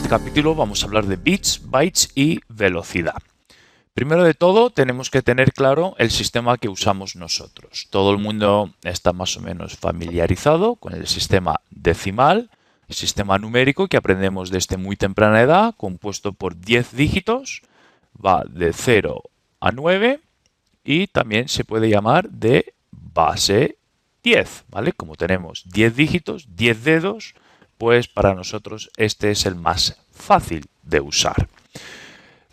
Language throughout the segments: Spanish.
este capítulo vamos a hablar de bits, bytes y velocidad. Primero de todo, tenemos que tener claro el sistema que usamos nosotros. Todo el mundo está más o menos familiarizado con el sistema decimal, el sistema numérico que aprendemos desde muy temprana edad, compuesto por 10 dígitos, va de 0 a 9 y también se puede llamar de base 10, ¿vale? Como tenemos 10 dígitos, 10 dedos, pues para nosotros este es el más fácil de usar.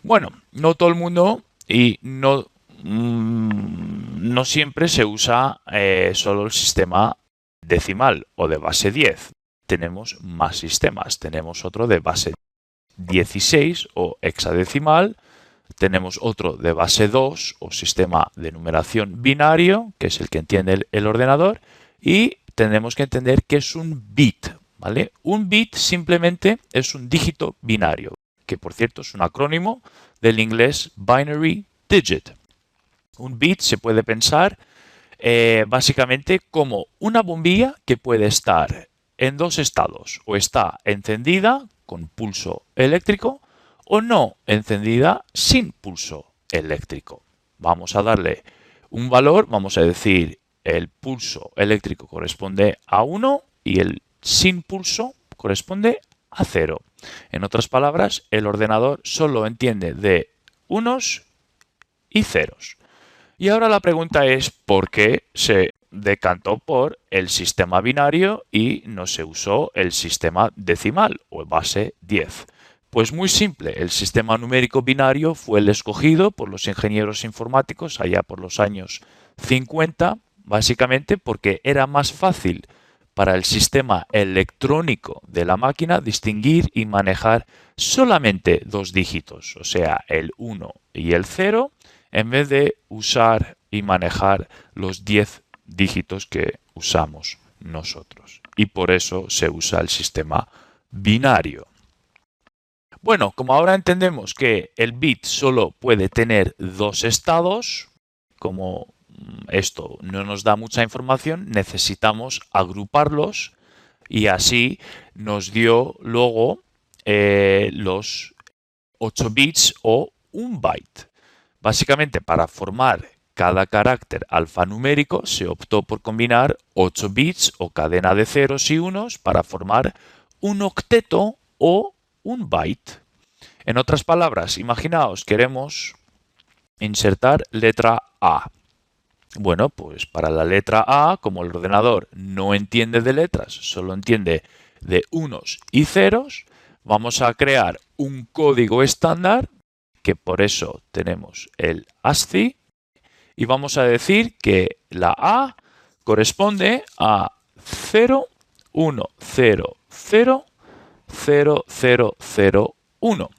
Bueno, no todo el mundo y no siempre se usa solo el sistema decimal o de base 10. Tenemos más sistemas. Tenemos otro de base 16 o hexadecimal. Tenemos otro de base 2 o sistema de numeración binario, que es el que entiende el ordenador. Y tenemos que entender que es un bit, ¿vale? Un bit simplemente es un dígito binario, que por cierto es un acrónimo del inglés binary digit. Un bit se puede pensar básicamente como una bombilla que puede estar en dos estados, o está encendida con pulso eléctrico o no encendida sin pulso eléctrico. Vamos a darle un valor, vamos a decir el pulso eléctrico corresponde a 1 y el sin pulso corresponde a 0. En otras palabras, el ordenador solo entiende de unos y ceros. Y ahora la pregunta es ¿por qué se decantó por el sistema binario y no se usó el sistema decimal o base 10? Pues muy simple, el sistema numérico binario fue el escogido por los ingenieros informáticos allá por los años 50, básicamente porque era más fácil para el sistema electrónico de la máquina distinguir y manejar solamente dos dígitos, o sea, el 1 y el 0, en vez de usar y manejar los 10 dígitos que usamos nosotros. Y por eso se usa el sistema binario. Bueno, como ahora entendemos que el bit solo puede tener dos estados, como esto no nos da mucha información, necesitamos agruparlos y así nos dio luego los 8 bits o un byte. Básicamente, para formar cada carácter alfanumérico se optó por combinar 8 bits o cadena de ceros y unos para formar un octeto o un byte. En otras palabras, imaginaos, queremos insertar letra A. Bueno, pues para la letra A, como el ordenador no entiende de letras, solo entiende de unos y ceros, vamos a crear un código estándar, que por eso tenemos el ASCII, y vamos a decir que la A corresponde a 0, 1, 0, 0, 0, 0, 0, 1.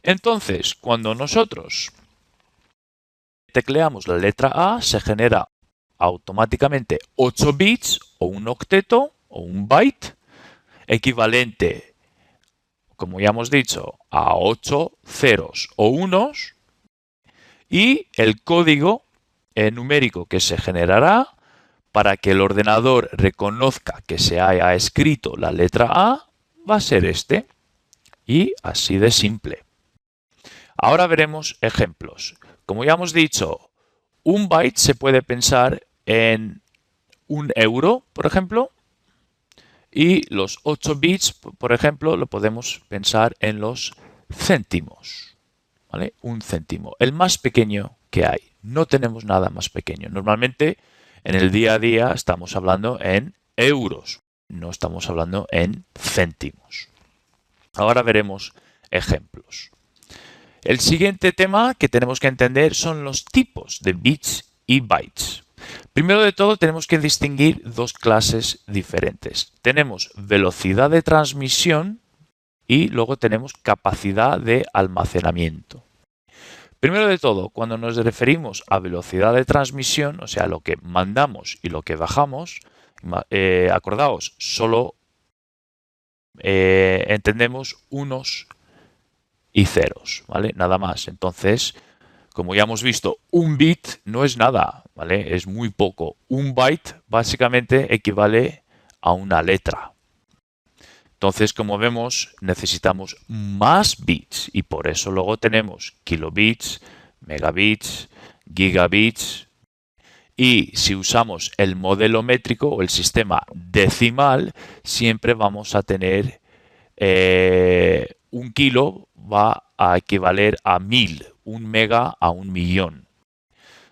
Entonces, cuando nosotros tecleamos la letra A, se genera automáticamente 8 bits o un octeto o un byte equivalente, como ya hemos dicho, a 8 ceros o unos, y el código numérico que se generará para que el ordenador reconozca que se haya escrito la letra A va a ser este. Y así de simple. Ahora veremos ejemplos. Como ya hemos dicho, un byte se puede pensar en un euro, por ejemplo, y los 8 bits, por ejemplo, lo podemos pensar en los céntimos, ¿vale? Un céntimo, el más pequeño que hay. No tenemos nada más pequeño. Normalmente, en el día a día estamos hablando en euros, no estamos hablando en céntimos. Ahora veremos ejemplos. El siguiente tema que tenemos que entender son los tipos de bits y bytes. Primero de todo tenemos que distinguir dos clases diferentes. Tenemos velocidad de transmisión y luego tenemos capacidad de almacenamiento. Primero de todo, cuando nos referimos a velocidad de transmisión, o sea, lo que mandamos y lo que bajamos, acordaos, solo entendemos unos y ceros, ¿vale? Nada más. Entonces, como ya hemos visto, un bit no es nada, ¿vale? Es muy poco. Un byte básicamente equivale a una letra. Entonces, como vemos, necesitamos más bits y por eso luego tenemos kilobits, megabits, gigabits. Y si usamos el modelo métrico o el sistema decimal, siempre vamos a tener un kilo va a equivaler a 1000, un mega a 1.000.000.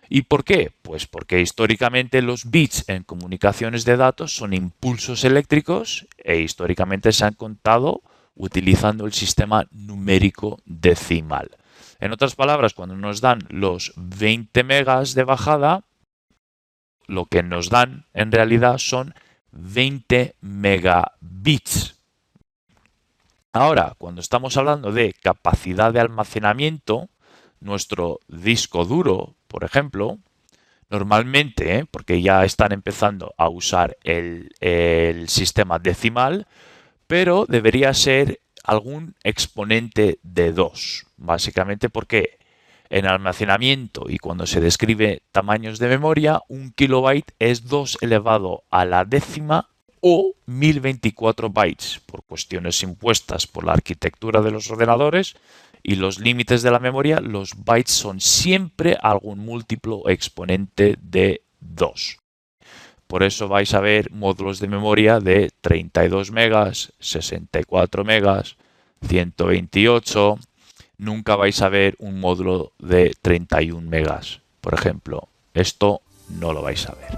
¿Y por qué? Pues porque históricamente los bits en comunicaciones de datos son impulsos eléctricos e históricamente se han contado utilizando el sistema numérico decimal. En otras palabras, cuando nos dan los 20 megas de bajada, lo que nos dan en realidad son 20 megabits. Ahora, cuando estamos hablando de capacidad de almacenamiento, nuestro disco duro, por ejemplo, normalmente, porque ya están empezando a usar el sistema decimal, pero debería ser algún exponente de 2, básicamente porque en almacenamiento y cuando se describe tamaños de memoria, un kilobyte es 2 elevado a la décima o 1024 bytes, por cuestiones impuestas por la arquitectura de los ordenadores y los límites de la memoria. Los bytes son siempre algún múltiplo exponente de 2. Por eso vais a ver módulos de memoria de 32 megas, 64 megas, 128. Nunca vais a ver un módulo de 31 megas, por ejemplo. Esto no lo vais a ver.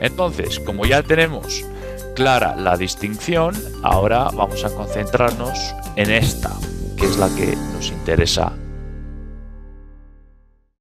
Entonces, como ya tenemos clara la distinción, ahora vamos a concentrarnos en esta, que es la que nos interesa